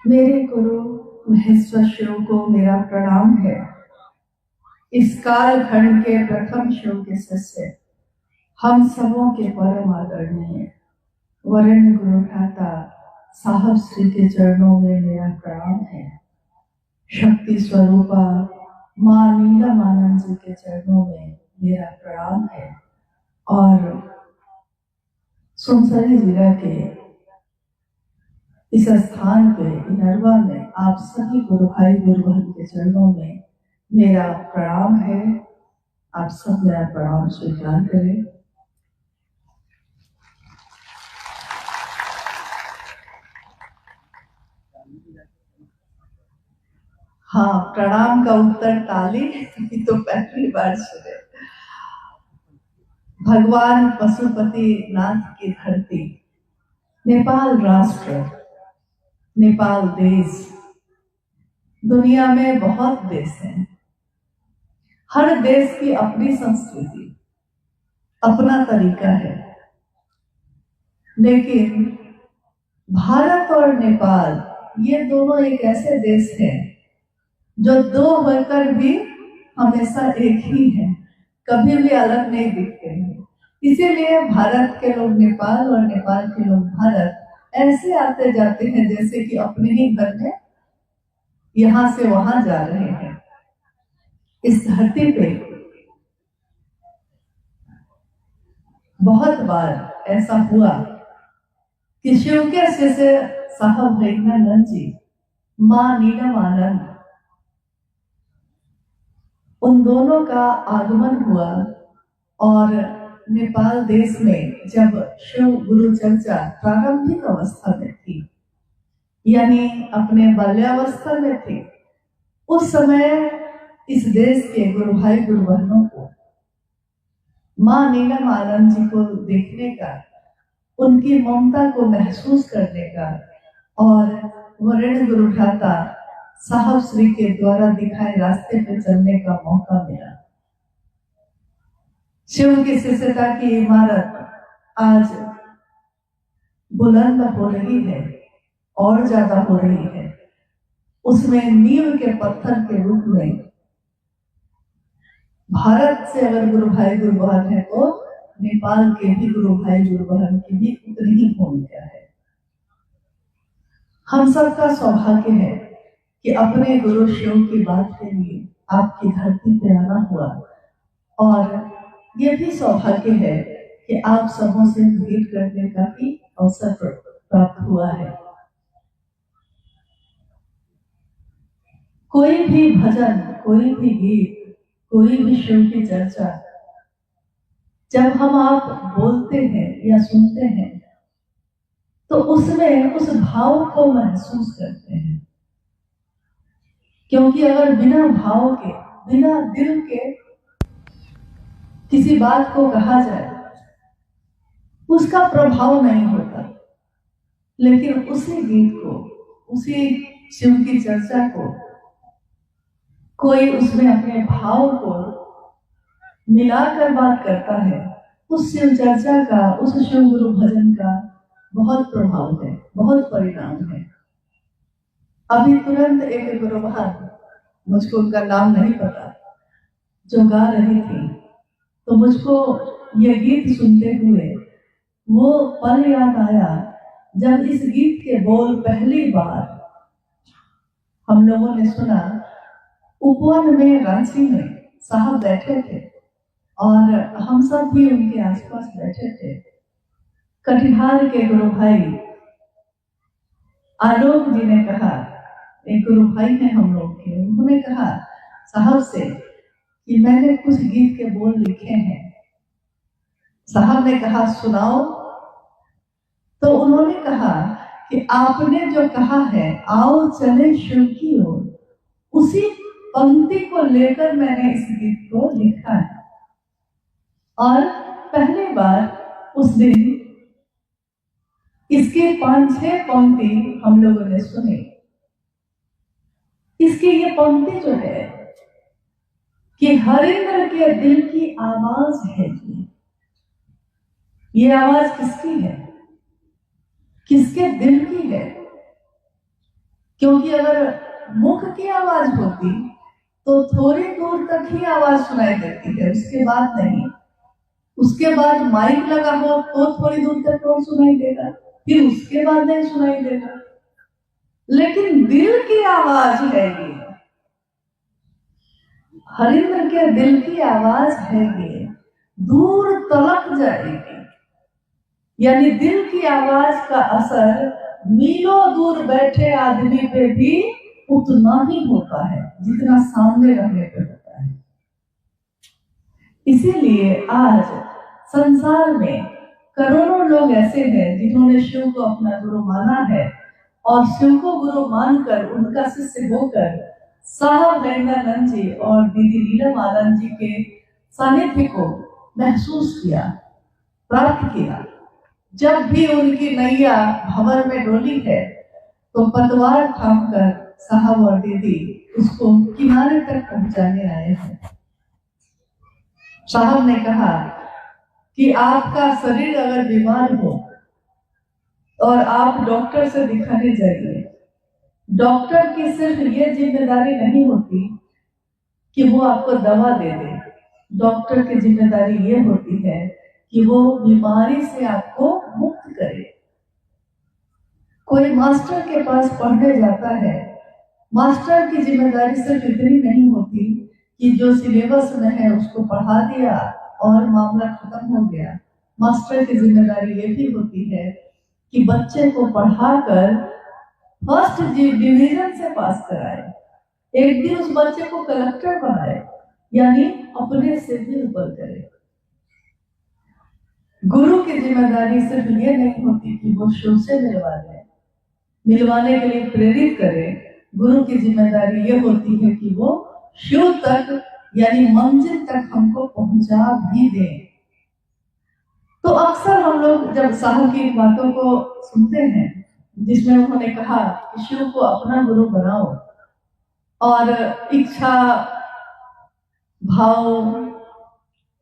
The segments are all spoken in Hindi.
मेरे गुरु महेश्वर शिव को मेरा प्रणाम है। इस कालखंड के प्रथम शिव के शिष्य, हम सबों के परम आदरणीय वरेण्य गुरु भ्राता साहब श्री के चरणों में मेरा प्रणाम है। शक्ति स्वरूपा माँ नीलमानंद जी के चरणों में मेरा प्रणाम है। और सुनसरी जिला के इस स्थान पे इनरवा में आप सभी गुरु भाई गुरु बहन के चरणों में मेरा प्रणाम है। आप सब मेरा प्रणाम स्वीकार करें। हाँ, प्रणाम का उत्तर ताली तो पहली बार सुने। भगवान पशुपति नाथ की धरती, नेपाल राष्ट्र, नेपाल देश, दुनिया में बहुत देश हैं। हर देश की अपनी संस्कृति, अपना तरीका है, लेकिन भारत और नेपाल ये दोनों एक ऐसे देश हैं जो दो होकर भी हमेशा एक ही हैं, कभी भी अलग नहीं दिखते हैं। इसीलिए भारत के लोग नेपाल और नेपाल के लोग भारत ऐसे आते जाते हैं जैसे कि अपने ही घर में यहां से वहां जा रहे हैं। इस धरती पे बहुत बार ऐसा हुआ कि शिव के शिष्य साहब भैरवानंद जी, मां नीलमानंद, उन दोनों का आगमन हुआ। और नेपाल देश में जब शिव गुरु चर्चा प्रारंभिक अवस्था में थी, यानी अपने बाल्यावस्था में थी, उस समय इस देश के गुरु भाई गुरु बहनों को मां नीलमानंद जी को देखने का, उनकी ममता को महसूस करने का और वरेण्य गुरु भ्राता साहब श्री के द्वारा दिखाए रास्ते पर चलने का मौका मिला। शिव की शिष्यता की इमारत आज बुलंद हो रही है और ज्यादा हो रही है। उसमें नींव के पत्थर के रूप में भारत से अगर गुरु भाई गुरु बहन है तो नेपाल के भी गुरु भाई गुरु बहन की भी उतनी ही भूमिका है। हम सबका सौभाग्य है कि अपने गुरु शिव की बात के लिए आपकी धरती पे आना हुआ, और ये भी सौभाग्य है कि आप सबों से भेंट करने का भी अवसर प्राप्त हुआ है। कोई भी भजन, कोई भी गीत, कोई भी शिव की चर्चा जब हम आप बोलते हैं या सुनते हैं तो उसमें उस भाव को महसूस करते हैं। क्योंकि अगर बिना भाव के, बिना दिल के किसी बात को कहा जाए उसका प्रभाव नहीं होता। लेकिन उसी गीत को, उसी शिव की चर्चा को कोई उसमें अपने भाव को मिलाकर बात करता है, उस शिव चर्चा का, उस शिव गुरु भजन का बहुत प्रभाव है, बहुत परिणाम है। अभी तुरंत एक गुरु बहन, मुझको उनका नाम नहीं पता, जो गा रही थी, तो मुझको ये गीत सुनते हुए वो पल याद आया जब इस गीत के बोल पहली बार हम लोगों ने सुना। उपवन में, रांची में साहब बैठे थे और हम सब भी उनके आसपास बैठे थे। कटिहार के गुरु भाई आलोक जी ने कहा, एक गुरु भाई हैं हम लोग के, उन्होंने कहा साहब से कि मैंने कुछ गीत के बोल लिखे हैं। साहब ने कहा सुनाओ। तो उन्होंने कहा कि आपने जो कहा है आओ चले शिव की ओर, उसी पंक्ति को लेकर मैंने इस गीत को लिखा है। और पहली बार उस दिन इसके 5-6 पंक्ति हम लोगों ने सुनी। इसकी ये पंक्ति जो है कि हरिंद्र के दिल की आवाज है जी, ये आवाज किसकी है, किसके दिल की है? क्योंकि अगर मुख की आवाज होती तो थोड़ी दूर तक ही आवाज सुनाई देती है, उसके बाद नहीं। उसके बाद माइक लगा हो तो थोड़ी दूर तक और सुनाई देगा, फिर उसके बाद नहीं सुनाई देगा। लेकिन दिल की आवाज है ये, हरिंद्र के दिल की आवाज है ये, दूर तलक जाएगी। यानी दिल की आवाज का असर मीलों दूर बैठे आदमी पे भी उतना ही होता है जितना सामने रहने पे होता है। इसीलिए आज संसार में करोड़ों लोग ऐसे हैं जिन्होंने शिव को अपना गुरु माना है और शिव को गुरु मानकर उनका शिष्य होकर साहब गंगानंद जी और दीदी नीलम आनंद जी के सानिध्य को महसूस किया, प्राप्त किया। जब भी उनकी नैया भंवर में डोली है तो पतवार थामकर साहब और दीदी उसको किनारे तक पहुंचाने आए हैं। साहब ने कहा कि आपका शरीर अगर बीमार हो और आप डॉक्टर से दिखाने जाइए, डॉक्टर की सिर्फ ये जिम्मेदारी नहीं होती कि वो आपको दवा दे दे, डॉक्टर की जिम्मेदारी ये होती है कि वो बीमारी से आपको मुक्त करे। कोई मास्टर के पास पढ़ने जाता है, मास्टर की जिम्मेदारी सिर्फ इतनी नहीं होती कि जो सिलेबस में है उसको पढ़ा दिया और मामला खत्म हो गया। मास्टर की जिम्मेदारी ये भी होती है कि बच्चे को पढ़ाकर फर्स्ट डिवीजन से पास कराए, एक दिन उस बच्चे को कलेक्टर बनाए, यानी अपने से भी ऊपर करे। गुरु की जिम्मेदारी सिर्फ ये नहीं होती कि वो शिव से मिलवाने के लिए प्रेरित करे। गुरु की जिम्मेदारी ये होती है कि वो शिव तक यानी मंजिल तक हमको पहुंचा भी दे। तो अक्सर हम लोग जब साहब की बातों को सुनते हैं जिसमें उन्होंने कहा कि शिव को अपना गुरु बनाओ और इच्छा भाव,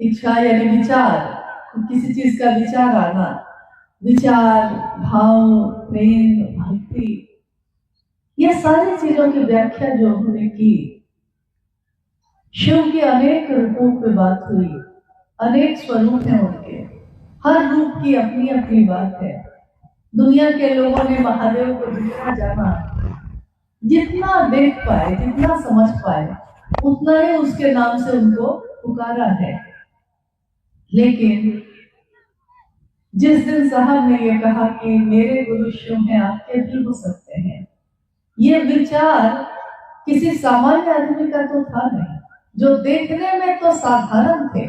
इच्छा यानी विचार, किसी चीज का विचार आना, विचार भाव प्रेम भक्ति, ये सारी चीजों की व्याख्या जो उन्होंने की, शिव के अनेक रूपों पे बात हुई, अनेक स्वरूप हैं उनके, हर रूप की अपनी अपनी बात है। दुनिया के लोगों ने महादेव को जितना जाना, जितना देख पाए, जितना समझ पाए, उतना ही उसके नाम से उनको पुकारा है। लेकिन जिस दिन साहब ने ये कहा कि मेरे गुरु शिव हैं, आपके भी हो सकते हैं, ये विचार किसी सामान्य आदमी का तो था नहीं, जो देखने में तो साधारण थे,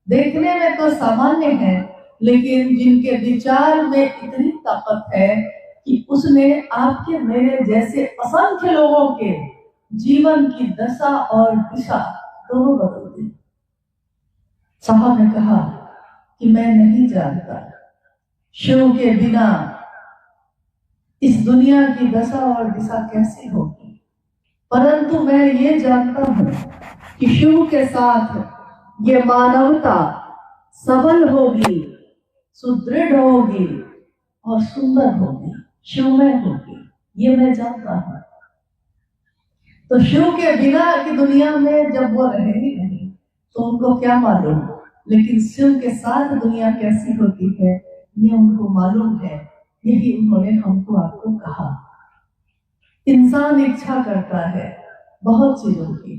देखने में तो सामान्य है, लेकिन जिनके विचार में इतनी ताकत है कि उसने आपके मेरे जैसे असंख्य लोगों के जीवन की दशा और दिशा दोनों बदल दी। साहब ने कहा कि मैं नहीं जानता शिव के बिना इस दुनिया की दशा और दिशा कैसी होगी, परंतु मैं ये जानता हूं कि शिव के साथ ये मानवता सबल होगी, सुदृढ़ होगी और सुंदर होगी, शिवमय होगी, ये मैं जानता हूं। तो शिव के बिना की दुनिया में जब वो रहे ही नहीं तो उनको क्या मालूम, लेकिन शिव के साथ दुनिया कैसी होती है ये उनको मालूम है। यही उन्होंने हमको आपको कहा। इंसान इच्छा करता है बहुत चीजों की,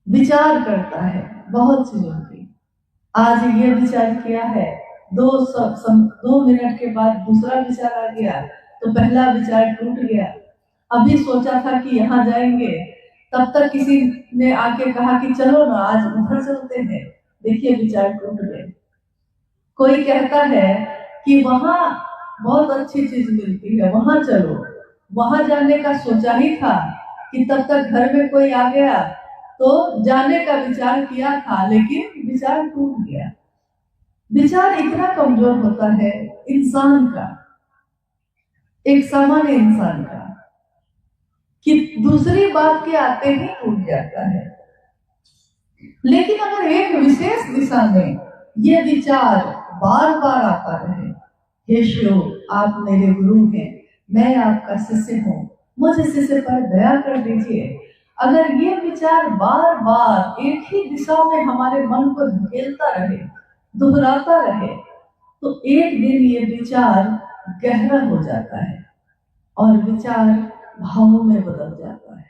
विचार करता है बहुत चीजों की। आज ये विचार किया है, 2 मिनट के बाद दूसरा विचार आ गया तो पहला विचार टूट गया। अभी सोचा था कि यहाँ जाएंगे, तब तक किसी ने आके कहा कि चलो ना आज उधर चलते हैं, देखिए विचार टूट गए। कोई कहता है कि वहां बहुत अच्छी चीज मिलती है, वहां चलो, वहां जाने का सोचा ही था कि तब तक घर में कोई आ गया तो जाने का विचार किया था, लेकिन विचार टूट गया। विचार इतना कमजोर होता है इंसान का, एक सामान्य इंसान का, कि दूसरी बात के आते ही टूट जाता है। लेकिन अगर एक विशेष दिशा में ये विचार बार बार आता रहे, हे शिव आप मेरे गुरु हैं, मैं आपका शिष्य हूँ, मुझ शिष्य पर दया कर दीजिए। अगर ये विचार बार बार एक ही दिशा में हमारे मन को धकेलता रहे, दोहराता रहे, तो एक दिन ये विचार गहरा हो जाता है और विचार भावों में बदल जाता है।